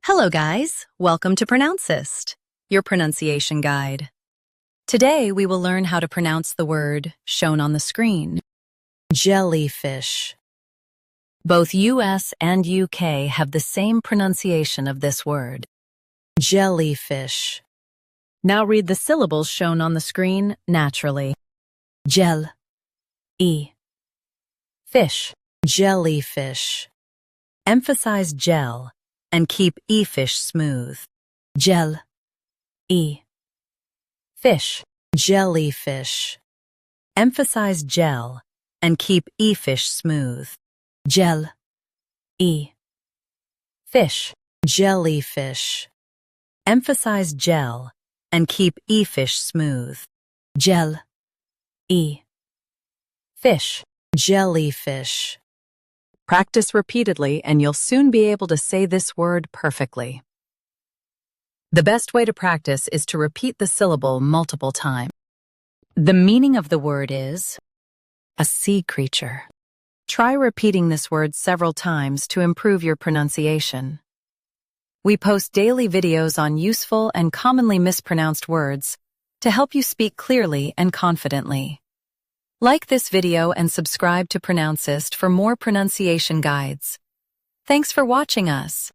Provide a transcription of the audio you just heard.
Hello guys, welcome to Pronouncist, your pronunciation guide. Today we will learn how to pronounce the word shown on the screen, jellyfish. Both US and UK have the same pronunciation of this word, jellyfish. Now read the syllables shown on the screen naturally. Gel, e, fish, jellyfish. Emphasize gel and keep e-fish smooth. Gel, e, fish, jellyfish. Emphasize gel and keep e-fish smooth. Gel, e, fish, jellyfish. Emphasize gel and keep e-fish smooth. Gel, e, fish, jellyfish. Practice repeatedly and you'll soon be able to say this word perfectly. The best way to practice is to repeat the syllable multiple times. The meaning of the word is a sea creature. Try repeating this word several times to improve your pronunciation. We post daily videos on useful and commonly mispronounced words to help you speak clearly and confidently. Like this video and subscribe to Pronouncist for more pronunciation guides. Thanks for watching us.